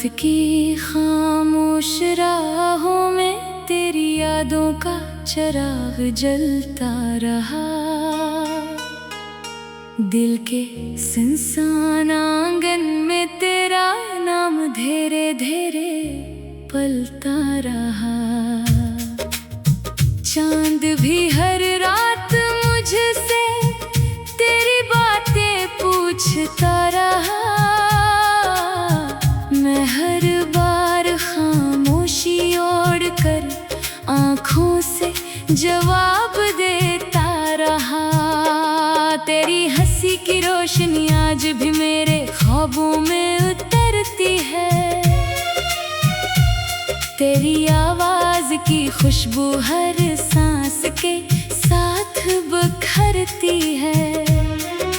की खामोश राहों में तेरी यादों का चिराग जलता रहा। दिल के सुनसान आंगन में तेरा नाम धीरे धीरे पलता रहा। चांद भी हर रात मुझसे तेरी बातें पूछता रहा। मैं हर बार खामोशी ओढ़ कर आँखों से जवाब देता रहा। तेरी हंसी की रोशनी आज भी मेरे ख्वाबों में उतरती है। तेरी आवाज की खुशबू हर सांस के साथ बिखरती है।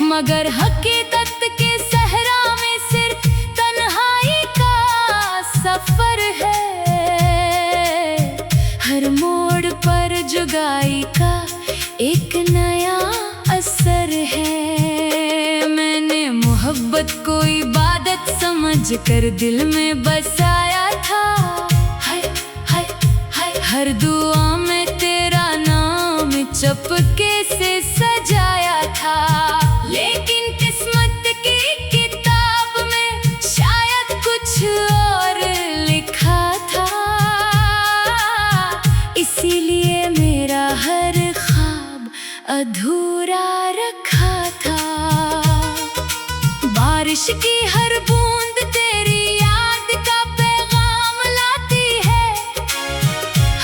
मगर हकीकत के सहरा में सिर्फ तन्हाई का सफर है। हर मोड़ पर जुदाई का एक नया असर है। मैंने मोहब्बत को इबादत समझ कर दिल में बसाया था। हर दुआ में तेरा नाम चपके से सजाया था। लेकिन किस्मत की किताब में शायद कुछ और लिखा था। इसीलिए मेरा हर ख्वाब अधूरा रखा था। बारिश की हर बूंद तेरी याद का पैगाम लाती है।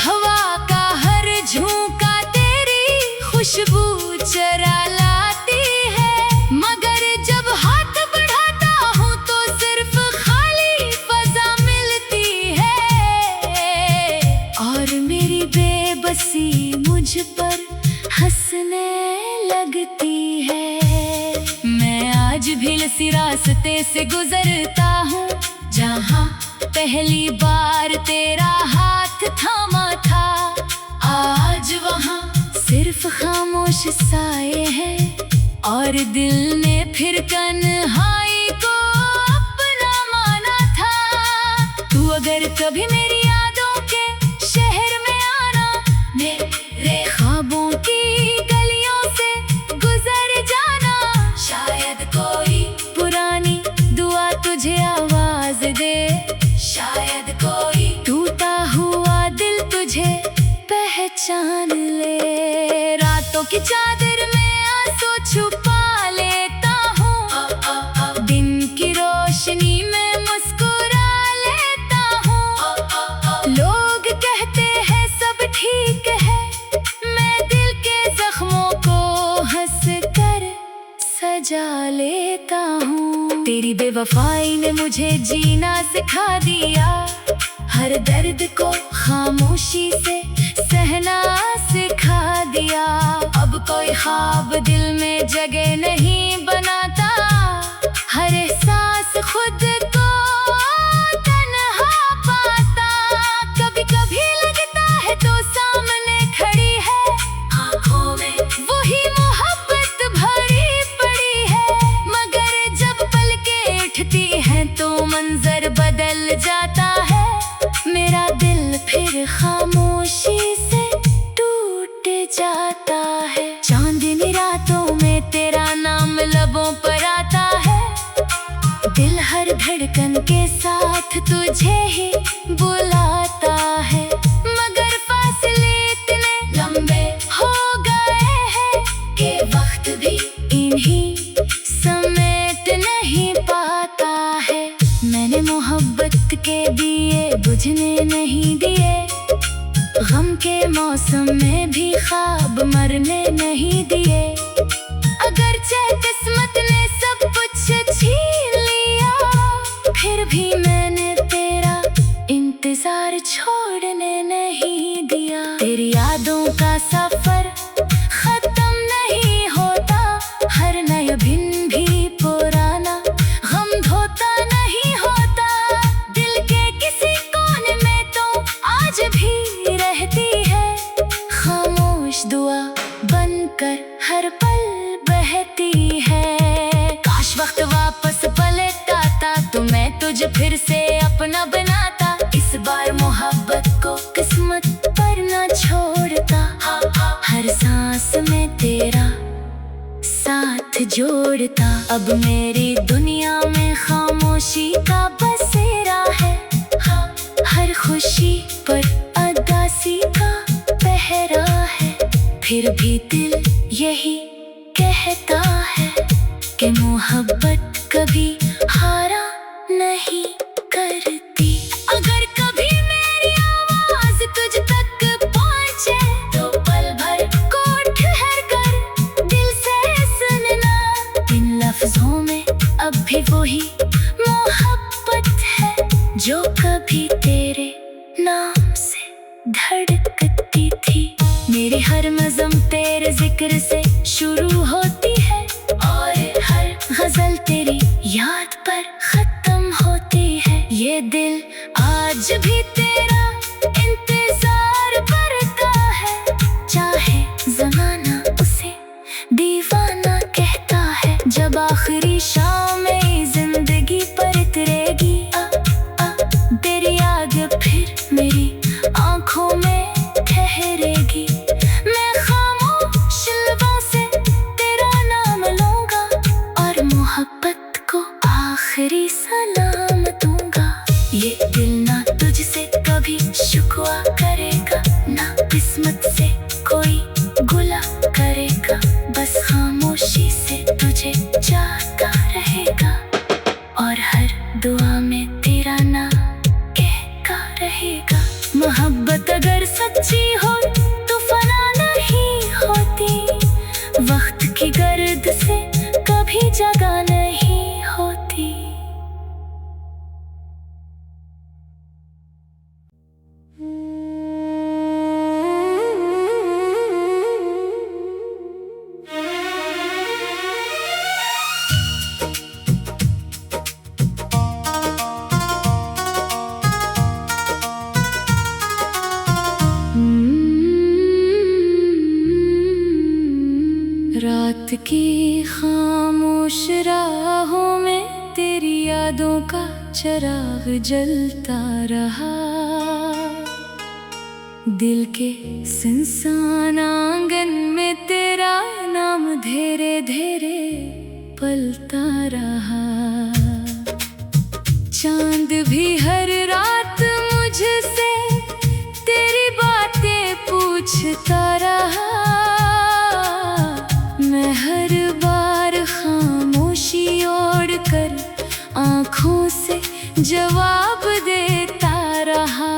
हवा का हर झोंका तेरी खुशबू चरा लाती है। मगर जब हाथ बढ़ाता हूँ तो सिर्फ खाली फजा मिलती है। और मेरी बेबसी मुझ पर हंसने लगती है। मैं आज भी इसी रास्ते से गुजरता हूँ जहाँ पहली बार तेरा हाथ थामा था। आज वहाँ सिर्फ खामोश साए हैं और दिल ने फिर तन्हाई को अपना माना था। तू अगर कभी मेरी यादों के शहर में आना, मेरे ख्वाबों की गलियों से गुजर जाना। शायद कोई पुरानी दुआ तुझे आवाज दे। शायद कोई टूटा हुआ दिल तुझे पहचान ले। रातों की चादर में आंसू छुपा लेता हूँ। दिन की रोशनी में मुस्कुरा लेता हूँ। लोग कहते हैं सब ठीक है। मैं दिल के जख्मों को हंस कर सजा लेता हूँ। तेरी बेवफाई ने मुझे जीना सिखा दिया। हर दर्द को खामोशी से सहना सिखा दिया। अब कोई ख्वाब दिल में जगह नहीं बनाता। हर एहसास खुद को तन्हा पाता। कभी कभी लगता है तो सामने खड़ी है। आँखों में वही मोहब्बत भरी पड़ी है। मगर जब पलकें उठती हैं तो मंजर बदल जाता है। मेरा दिल फिर खामोशी से टूट जाता है। चांदनी रातों में तेरा नाम लबों पर आता है। दिल हर धड़कन के साथ तुझे ही बुलाता है। मगर फासले इतने लंबे हो गए हैं कि वक्त भी इन्हीं समेट नहीं पाता है। मैंने मोहब्बत के दिए बुझने नहीं दिए। गम के मौसम में भी ख्वाब मरने नहीं दिए। अगरचे किस्मत ने सब कुछ छीन लिया, फिर भी मैंने तेरा इंतजार छोड़ने नहीं दिया। तेरी यादों का सफर खत्म नहीं होता। हर नया दिन भी पुराना गम धोता नहीं होता। दिल के किसी कोने में तो आज भी रहती है। खामोश दुआ बनकर हर पल बहती है। काश वक्त वापस पलट आता तो मैं तुझे फिर से अपना जोड़ता। अब मेरी दुनिया में खामोशी का बसेरा है। हाँ, हर खुशी पर उदासी का पहरा है। फिर भी दिल यही कहता है कि मोहब्बत कभी हारा नहीं करती। अगर कभी मेरी आवाज तुझ तक पहुंचे तो पल भर को ठहर कर दिल से सुनना। इन लफ्जों में अब भी वही मोहब्बत है जो कभी तेरे नाम से धड़कती थी। मेरी हर नज़्म तेरे जिक्र से शुरू होती है और हर गजल तेरी याद पर खत्म होती है। ये दिल आज भी तेरा इंतजार करता है, चाहे जमाना उसे दीवाना कहता है। जब आखिरी शाम मेरी जिंदगी पर उतरेगी तेरी याद फिर मेरी आंखों में ठहरेगी। मैं खामोश लबों से तेरा नाम लूंगा और मोहब्बत को आखिरी सलाम दूंगा। ये दिल ना तुझसे कभी शिकवा करेगा, ना किस्मत से कोई गुला करेगा। बस खामोशी से तुझे चाहता रहेगा और हर दुआ में तेरा नाम कहता रहेगा। मोहब्बत अगर सच्ची हो तो फना नहीं होती, वक्त की गर्द से कभी जगह नहीं होती। रात की खामोश राहों में तेरी यादों का चिराग जलता रहा। दिल के सुनसान आंगन में तेरा नाम धीरे धीरे पलता रहा। चांद भी हर रात मुझसे तेरी बातें पूछता रहा। मैं हर बार खामोशी ओढ़ कर आँखों से जवाब देता रहा।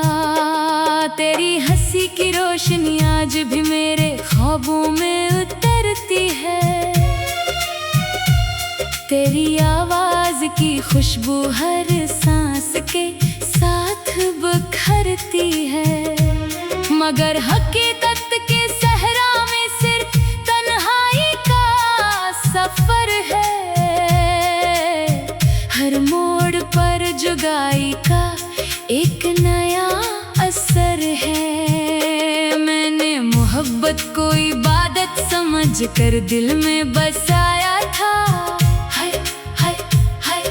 तेरी हंसी की रोशनी आज भी मेरे ख्वाबों में उतरती है। तेरी आवाज की खुशबू हर सांस के साथ बिखरती है। मगर हकीकत के सहरा में सिर्फ तन्हाई का सफर है। हर मोड़ पर जुदाई का एक नया असर है। मैंने मोहब्बत को इबादत समझ कर दिल में बसाया था।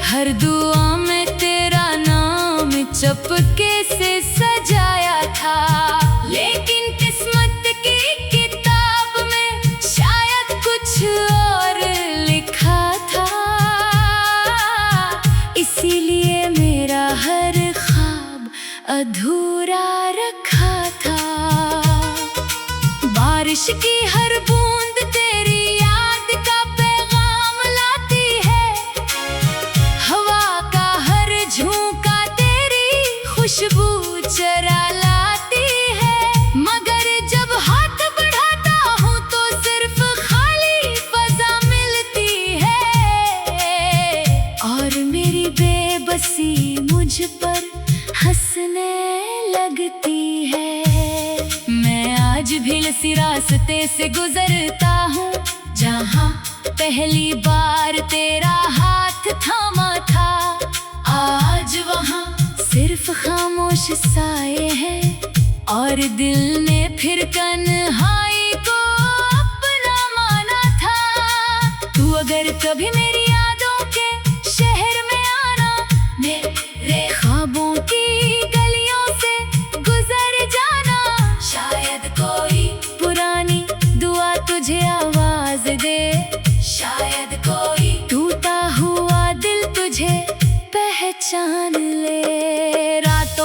हर दुआ में तेरा नाम चपके से सजाया था। लेकिन किस्मत की किताब में शायद कुछ और लिखा था। इसीलिए मेरा हर ख्वाब अधूरा रखा था। बारिश की हर बूंद तेरी याद का पैगाम लाती है। हवा का हर झोंका तेरी खुशबू चरा लाती है। मगर जब हाथ बढ़ाता हूँ तो सिर्फ खाली फजा मिलती है। और मेरी बेबसी मुझ पर हंसने लगती है। मैं आज भी इसी रास्ते से गुजरता हूँ जहाँ पहली बार तेरा हाथ थामा था। आज वहाँ सिर्फ खामोश साए हैं और दिल ने फिर तन्हाई को अपना माना था। तू अगर कभी मेरी यादों के शहर में आना, मेरे ख्वाबों की गलियों से गुजर जाना। शायद कोई पुरानी दुआ तुझे आवाज दे, शायद कोई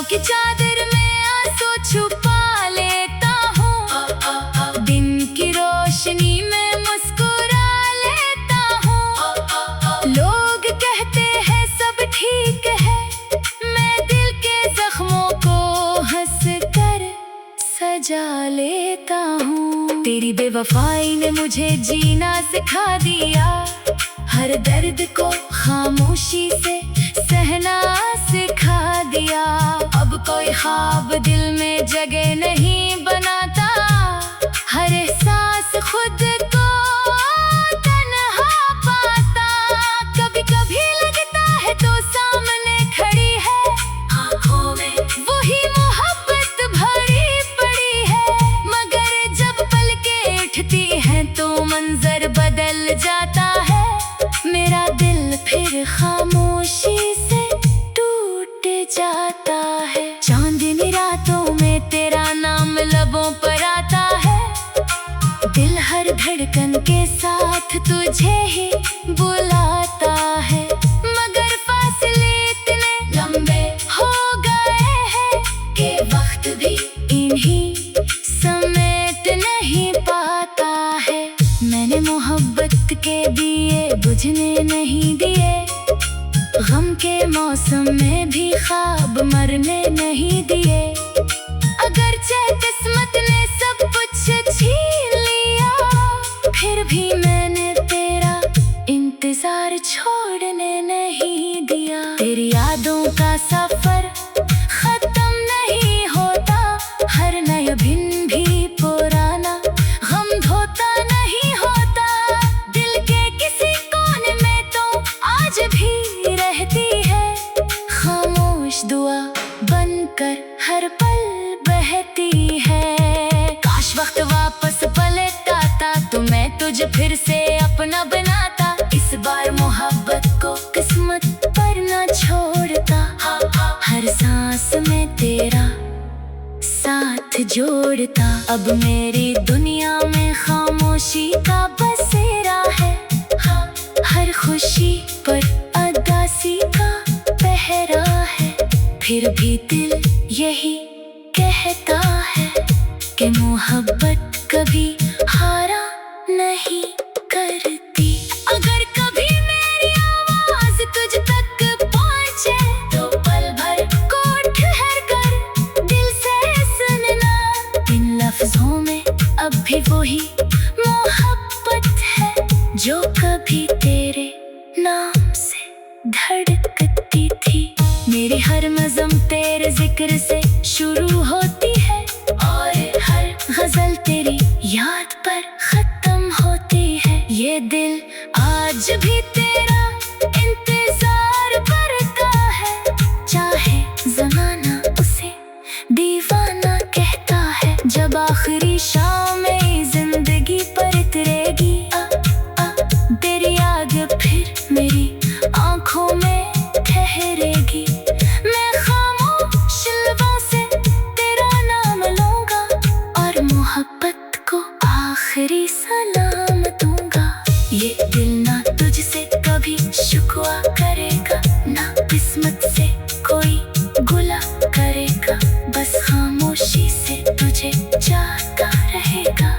की चादर में आंसू छुपा लेता हूँ, दिन की रोशनी में मुस्कुरा लेता हूँ। लोग कहते हैं सब ठीक है, मैं दिल के जख्मों को हंस कर सजा लेता हूँ। तेरी बेवफाई ने मुझे जीना सिखा दिया, हर दर्द को खामोशी से सहना सिखा दिया। अब कोई ख्वाब दिल में जगह नहीं बनाता, हर एहसास खुद को तन्हा पाता। कभी कभी लगता है तो सामने खड़ी है, आंखों में वही मोहब्बत भरी पड़ी है। मगर जब पलकें उठती हैं तो मंजर बदल जाता है, मेरा दिल फिर खामोशी से टूट जाता है। चांदनी रातों में तेरा नाम लबों पर आता है, दिल हर धड़कन के साथ तुझे ही बुलाता है। मगर फासले इतने लंबे हो गए हैं कि वक्त भी इन्हीं समेट नहीं पाता है। मैंने मोहब्बत के दिए बुझने नहीं दिए, गम के मौसम में भी ख्वाब मरने नहीं दिए। अगरचे किस्मत ने सब कुछ छीन लिया, फिर भी मैंने तेरा इंतजार छोड़ने नहीं दिया। तेरी यादों का सफर खत्म नहीं होता, हर नया दिन भी पुराना गम धोता नहीं होता। दिल के किसी कोने में तो आज भी रहती है, खामोश दुआ बनकर हर पल बहती है। काश वक्त वापस पलटता तो मैं तुझे फिर से अपना बनाता। इस बार मोहब्बत को किस्मत पर न छोड़ता, हर सांस में तेरा साथ जोड़ता। अब मेरी दुनिया में खामोशी का बसेरा है, हर खुशी पर उदासी का पहरा है। फिर भी दिल यही कहता है कि मोहब्बत कभी हारा नहीं करती। अगर कभी मेरी आवाज तुझ तक पहुंचे तो पल भर को ठहर कर दिल से सुनना। इन लफ्जों में अब भी वही मोहब्बत है जो कभी तेरे नाम से धड़कती थी। मेरी हर नज़्म तेरे जिक्र से शुरू होती है, और हर गजल तेरी याद पर खत्म होती है। ये दिल आज भी तेरा इंतजार करता है, चाहे जमाना उसे दीवाना कहता है। जब आखिरी शाम में जिंदगी पर उतरेगी, तेरी याद फिर मेरी आंखों में ठहरेगी। मैं खामोश लबों से तेरा नाम लूंगा, और मोहब्बत को आखिरी सलाम दूंगा। ये दिल ना तुझसे कभी शिकवा करेगा, ना किस्मत से कोई गुला करेगा। बस खामोशी से तुझे चाहता रहेगा,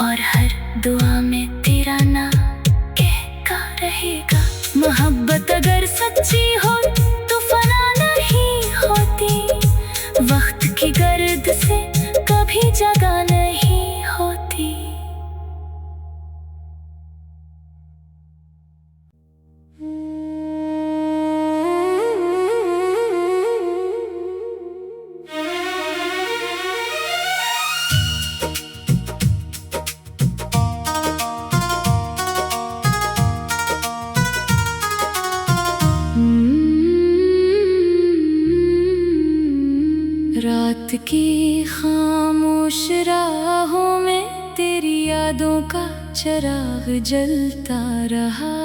और हर दुआ में तेरा नाम कहता रहेगा। मोहब्बत अगर सच्ची हो तो फना नहीं होती, वक्त की गर्द से कभी जगह नहीं होती। रात की खामोश राहों में तेरी यादों का चिराग जलता रहा।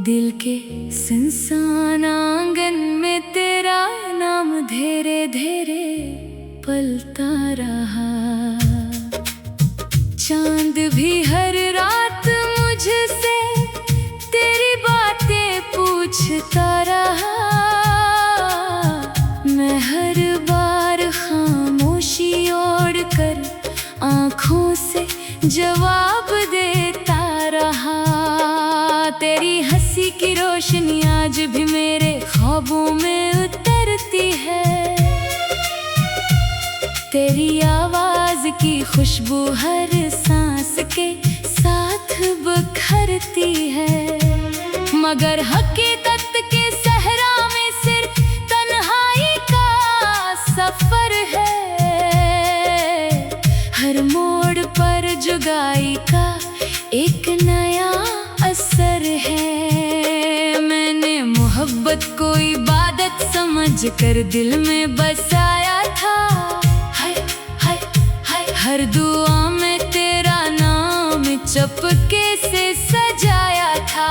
दिल के सुनसान आंगन में तेरा नाम धीरे धीरे पलता रहा। चांद भी हर रात मुझसे तेरी बातें पूछता रहा। जवाब देता रहा। तेरी हंसी की रोशनी आज भी मेरे ख्वाबों में उतरती है। तेरी आवाज की खुशबू हर सांस के साथ बिखरती है। मगर हकीकत के सहरा में सिर्फ तन्हाई का सफर है। हर मोड़ पर जुदाई का एक नया असर है। मैंने मोहब्बत को इबादत समझ कर दिल में बसाया था। हर दुआ में तेरा नाम चपके से सजाया था।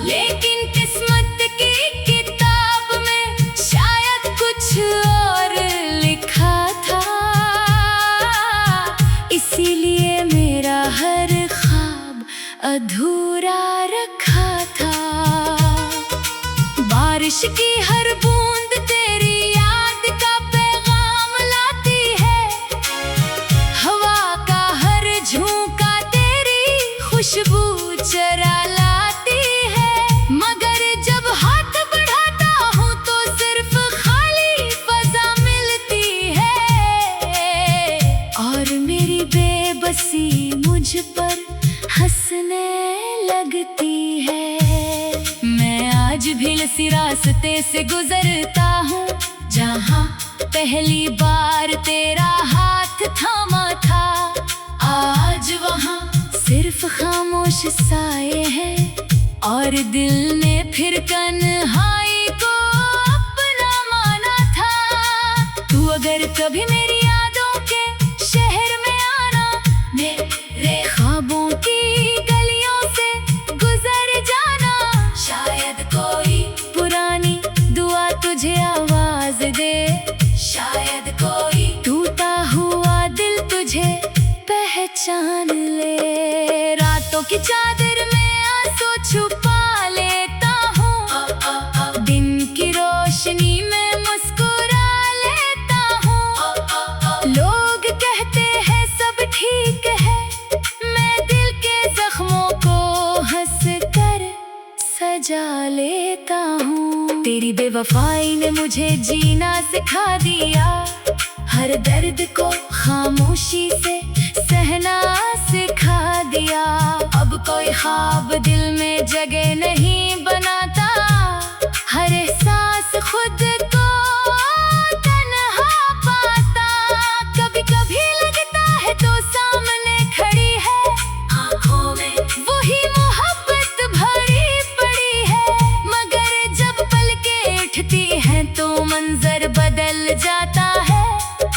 लेकिन किस्मत की किताब में शायद कुछ और लिखा था। इसीलिए मेरा हर ख्वाब अधूरा रखा था। बारिश की हर बूंद तेरी याद का पैगाम लाती है। हवा का हर झोंका तेरी खुशबू चरा लाती है। मगर जब हाथ बढ़ाता हूँ तो सिर्फ खाली फजा मिलती है। और मेरी बेबसी मुझ पर हंसने लगती है। मैं आज भी इसी रास्ते से गुजरता हूँ जहाँ पहली बार तेरा हाथ थामा था। आज वहाँ सिर्फ खामोश साए हैं और दिल ने फिर तन्हाई को अपना माना था। तू अगर कभी मेरी यादों के शहर में आना, मेरे ख्वाबों की गलियों से गुजर जाना। शायद कोई पुरानी दुआ तुझे आवाज दे। शायद कोई टूटा हुआ दिल तुझे पहचान ले। रातों की चादर में आंसू छुपा लेता हूँ। दिन की रोशनी में मुस्कुरा लेता हूँ। लोग कहते हैं सब ठीक है। मैं दिल के जख्मों को हंस कर सजा लेता हूँ। तेरी बेवफाई ने मुझे जीना सिखा दिया। हर दर्द को खामोशी से सहना सिखा दिया। अब कोई ख्वाब दिल में जगह नहीं बनाता। हर एहसास खुद को तन्हा पाता। कभी कभी लगता है तो सामने खड़ी है। आँखों में वही मोहब्बत भरी पड़ी है। मगर जब पलकें उठती हैं तो मंजर बदल जाता है।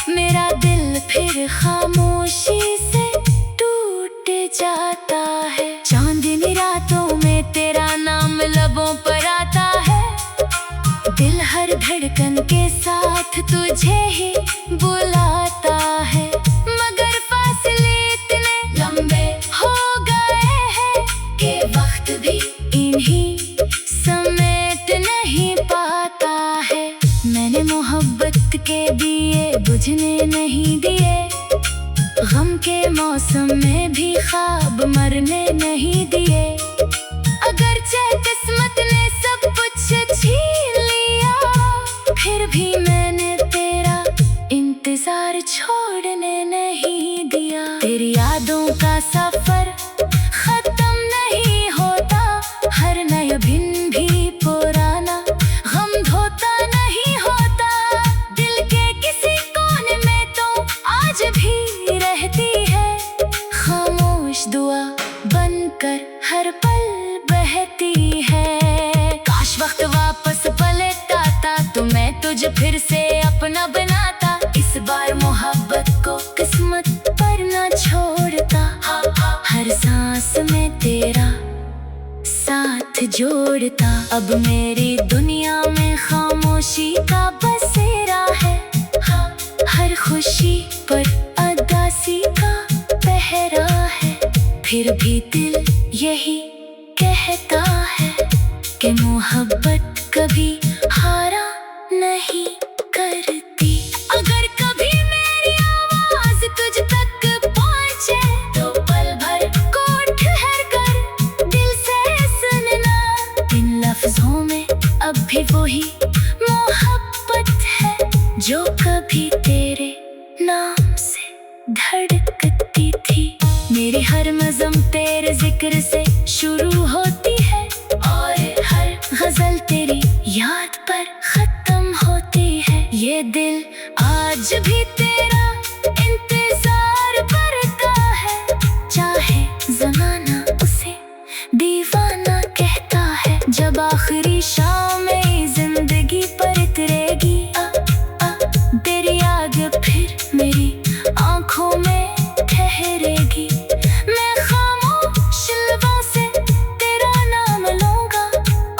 मेरा दिल फिर खामोशी से टूट जाता है। चांदनी रातों में तेरा नाम लबों पर आता है। दिल हर धड़कन के साथ तुझे ही बुलाता है। मगर फासले इतने लंबे हो गए हैं कि वक्त भी इन्हीं समेट नहीं पाता है। मैंने मोहब्बत के दिए बुझने नहीं दिए। गम के मौसम में भी ख्वाब मरने नहीं दिए। अगरचे किस्मत ने सब कुछ छीन लिया, फिर भी मैंने तेरा इंतजार छोड़ने नहीं दिया। तेरी यादों का सफर खत्म नहीं होता। हर नया दिन भी पुराना गम धोता नहीं होता। दिल के किसी कोने में तो आज भी रहती है। खामोश दुआ बनकर हर पल बहती है। काश वक्त वापस पलटता तो मैं तुझे फिर से अपना बनाता। इस बार मोहब्बत को किस्मत पर न छोड़ता। हर सांस में तेरा साथ जोड़ता। अब मेरी दुनिया में खामोशी का बसेरा है। हर खुशी पर उदासी का पहरा है। फिर भी दिल यही कहता है कि मोहब्बत कभी हारा नहीं करती। अगर कभी मेरी आवाज तुझ तक पहुंचे तो पल तेरे जिक्र से शुरू होती है और हर गजल तेरी याद पर खत्म होती है। ये दिल आज भी तेरा इंतजार करता है, चाहे जमाना उसे दीवाना कहता है। जब आखिरी शाम जिंदगी पर उतरेगी तेरी याद फिर मेरी आंखों में ठहरेगी। मैं खामोश लबों से तेरा नाम लूंगा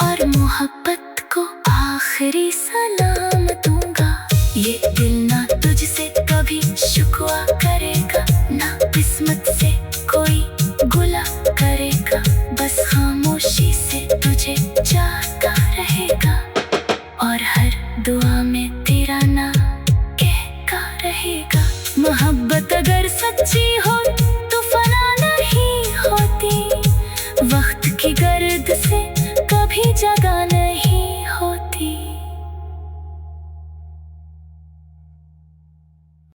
और मोहब्बत को आखिरी सलाम दूंगा। ये दिल ना तुझसे कभी शिकवा करेगा, ना किस्मत से कोई गुला करेगा, बस खामोशी से तुझे चाहता रहेगा और हर दुआ में तेरा नाम कहता रहेगा। मोहब्बत अगर सच्ची हो तो फना नहीं होती, वक्त की गर्द से